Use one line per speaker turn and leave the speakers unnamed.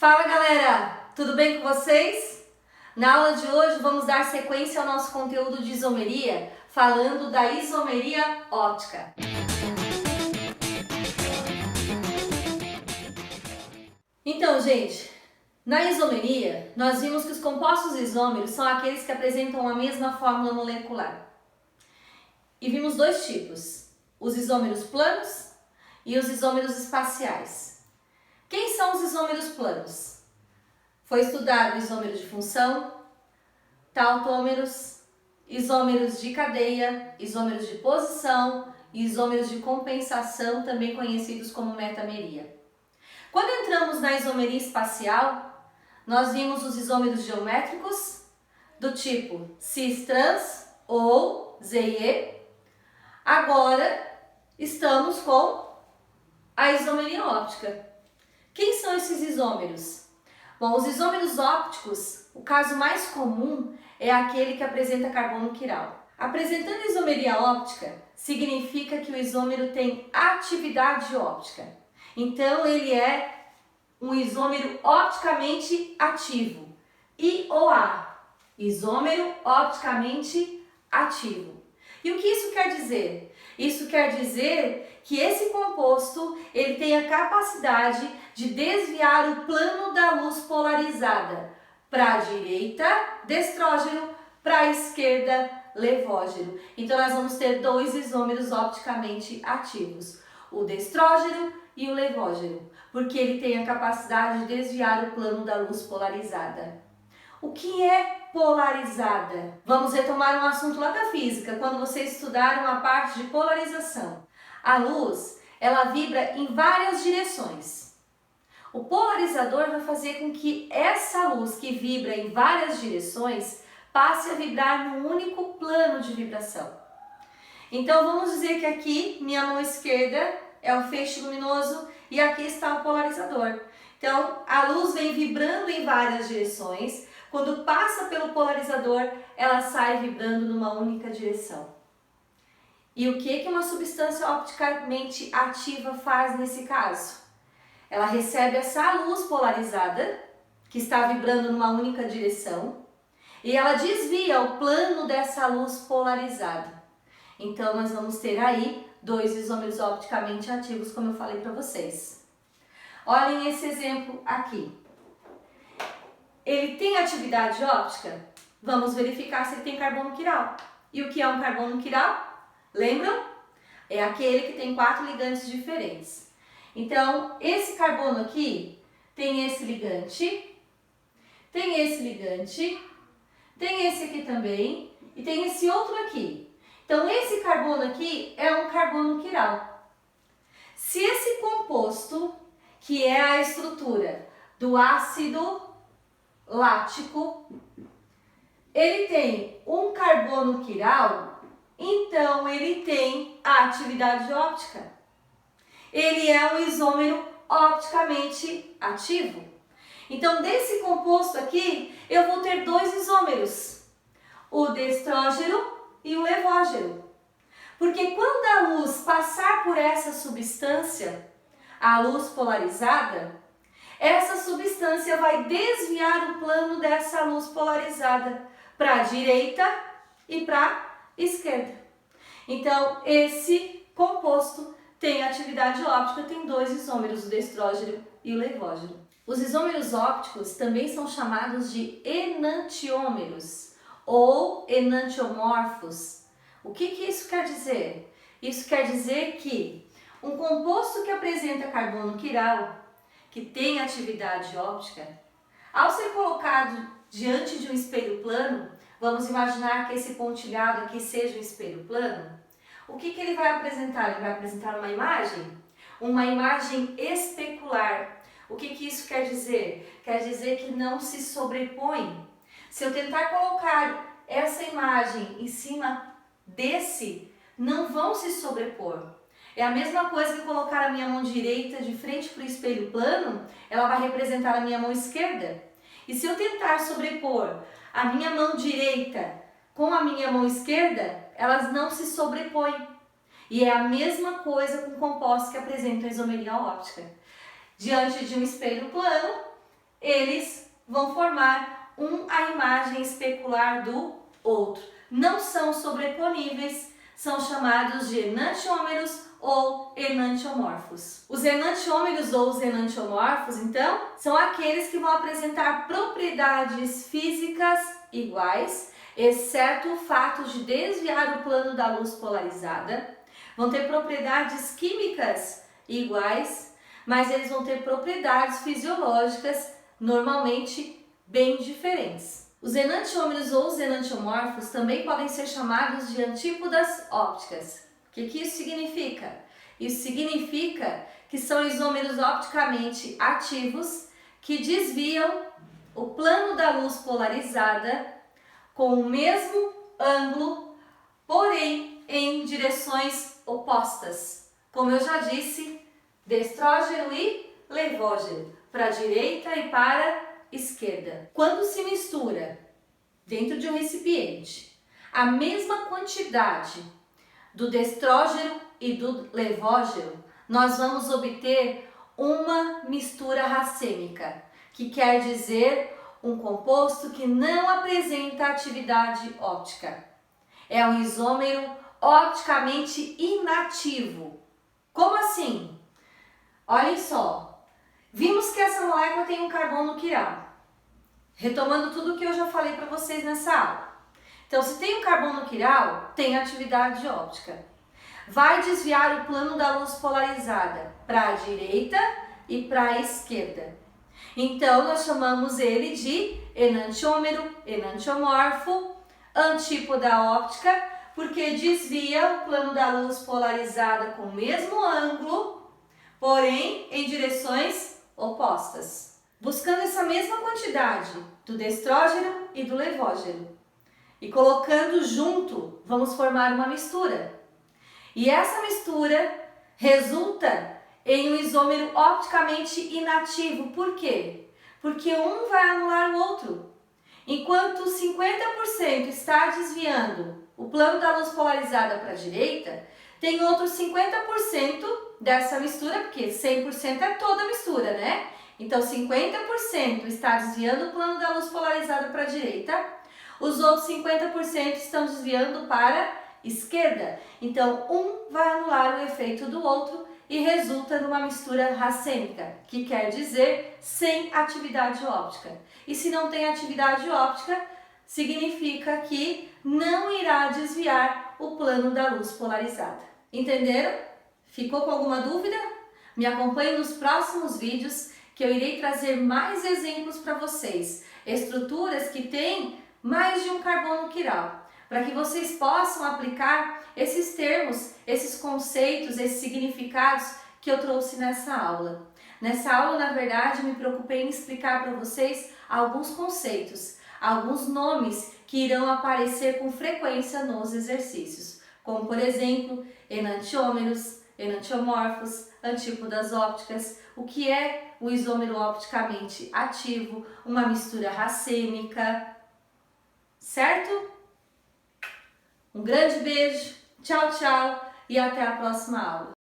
Fala galera, tudo bem com vocês? Na aula de hoje vamos dar sequência ao nosso conteúdo de isomeria, falando da isomeria óptica. Então, gente, na isomeria nós vimos que os compostos isômeros são aqueles que apresentam a mesma fórmula molecular. E vimos dois tipos, os isômeros planos e os isômeros espaciais. Quem são os isômeros planos? Foi estudado o isômero de função, tautômeros, isômeros de cadeia, isômeros de posição e isômeros de compensação, também conhecidos como metameria. Quando entramos na isomeria espacial, nós vimos os isômeros geométricos do tipo cis-trans ou ZE. Agora estamos com a isomeria óptica. Quem são esses isômeros? Bom, os isômeros ópticos, o caso mais comum é aquele que apresenta carbono quiral. Apresentando isomeria óptica, significa que o isômero tem atividade óptica. Então, ele é um isômero opticamente ativo. IOA, isômero opticamente ativo. E o que isso quer dizer? Isso quer dizer que esse composto ele tem a capacidade de desviar o plano da luz polarizada para a direita, destrógeno, para a esquerda, levógeno. Então nós vamos ter dois isômeros opticamente ativos, o destrógeno e o levógeno, porque ele tem a capacidade de desviar o plano da luz polarizada. O que é polarizada? Vamos retomar um assunto lá da física, quando vocês estudaram a parte de polarização. A luz, ela vibra em várias direções. O polarizador vai fazer com que essa luz que vibra em várias direções passe a vibrar num único plano de vibração. Então vamos dizer que aqui, minha mão esquerda é o feixe luminoso e aqui está o polarizador. Então a luz vem vibrando em várias direções. Quando passa pelo polarizador, ela sai vibrando numa única direção. E o que uma substância opticamente ativa faz nesse caso? Ela recebe essa luz polarizada, que está vibrando numa única direção, e ela desvia o plano dessa luz polarizada. Então, nós vamos ter aí dois isômeros opticamente ativos, como eu falei para vocês. Olhem esse exemplo aqui. Ele tem atividade óptica? Vamos verificar se ele tem carbono quiral. E o que é um carbono quiral? Lembram? É aquele que tem 4 ligantes diferentes. Então, esse carbono aqui tem esse ligante, tem esse aqui também e tem esse outro aqui. Então, esse carbono aqui é um carbono quiral. Se esse composto, que é a estrutura do ácido lático, ele tem um carbono quiral, então ele tem a atividade óptica. Ele é um isômero opticamente ativo. Então, desse composto aqui, eu vou ter dois isômeros, o destrógeno e o levógeno. Porque quando a luz passar por essa substância, a luz polarizada, essa substância vai desviar o plano dessa luz polarizada para a direita e para a esquerda. Então, esse composto tem atividade óptica, tem dois isômeros, o destrógeno e o levógeno. Os isômeros ópticos também são chamados de enantiômeros ou enantiomorfos. O que isso quer dizer? Isso quer dizer que um composto que apresenta carbono quiral, que tem atividade óptica, ao ser colocado diante de um espelho plano, vamos imaginar que esse pontilhado aqui seja um espelho plano, o que ele vai apresentar? Ele vai apresentar uma imagem? Uma imagem especular. O que isso quer dizer? Quer dizer que não se sobrepõe. Se eu tentar colocar essa imagem em cima desse, não vão se sobrepor. É a mesma coisa que colocar a minha mão direita de frente para o espelho plano, ela vai representar a minha mão esquerda. E se eu tentar sobrepor a minha mão direita com a minha mão esquerda, elas não se sobrepõem. E é a mesma coisa com compostos que apresentam isomeria óptica. Diante de um espelho plano, eles vão formar a imagem especular do outro. Não são sobreponíveis, são chamados de enantiômeros ou enantiomorfos. Os enantiômeros ou os enantiomorfos, então, são aqueles que vão apresentar propriedades físicas iguais, exceto o fato de desviar o plano da luz polarizada. Vão ter propriedades químicas iguais, mas eles vão ter propriedades fisiológicas normalmente bem diferentes. Os enantiômeros ou os enantiomorfos também podem ser chamados de antípodas ópticas. O que isso significa? Isso significa que são isômeros opticamente ativos que desviam o plano da luz polarizada com o mesmo ângulo, porém em direções opostas. Como eu já disse, destrógeno e levógeno, para a direita e para a esquerda. Quando se mistura dentro de um recipiente a mesma quantidade do destrógeno e do levógeno, nós vamos obter uma mistura racêmica, que quer dizer um composto que não apresenta atividade óptica. É um isômero opticamente inativo. Como assim? Olhem só. Vimos que essa molécula tem um carbono quiral. Retomando tudo o que eu já falei para vocês nessa aula. Então, se tem um carbono quiral, tem atividade óptica. Vai desviar o plano da luz polarizada para a direita e para a esquerda. Então, nós chamamos ele de enantiômero, enantiomorfo, antípoda óptica, porque desvia o plano da luz polarizada com o mesmo ângulo, porém em direções opostas, buscando essa mesma quantidade do destrógeno e do levógeno. E colocando junto, vamos formar uma mistura. E essa mistura resulta em um isômero opticamente inativo. Por quê? Porque um vai anular o outro. Enquanto 50% está desviando o plano da luz polarizada para a direita, tem outros 50% dessa mistura, porque 100% é toda a mistura, né? Então, 50% está desviando o plano da luz polarizada para a direita, os outros 50% estão desviando para a esquerda. Então, um vai anular o efeito do outro e resulta numa mistura racêmica, que quer dizer sem atividade óptica. E se não tem atividade óptica, significa que não irá desviar o plano da luz polarizada. Entenderam? Ficou com alguma dúvida? Me acompanhe nos próximos vídeos que eu irei trazer mais exemplos para vocês. Estruturas que têm mais de um carbono quiral, para que vocês possam aplicar esses termos, esses conceitos, esses significados que eu trouxe nessa aula. Nessa aula, na verdade, me preocupei em explicar para vocês alguns conceitos, alguns nomes que irão aparecer com frequência nos exercícios, como por exemplo, enantiômeros, enantiomorfos, antípodas ópticas, o que é o isômero opticamente ativo, uma mistura racêmica, certo? Um grande beijo, tchau, tchau e até a próxima aula.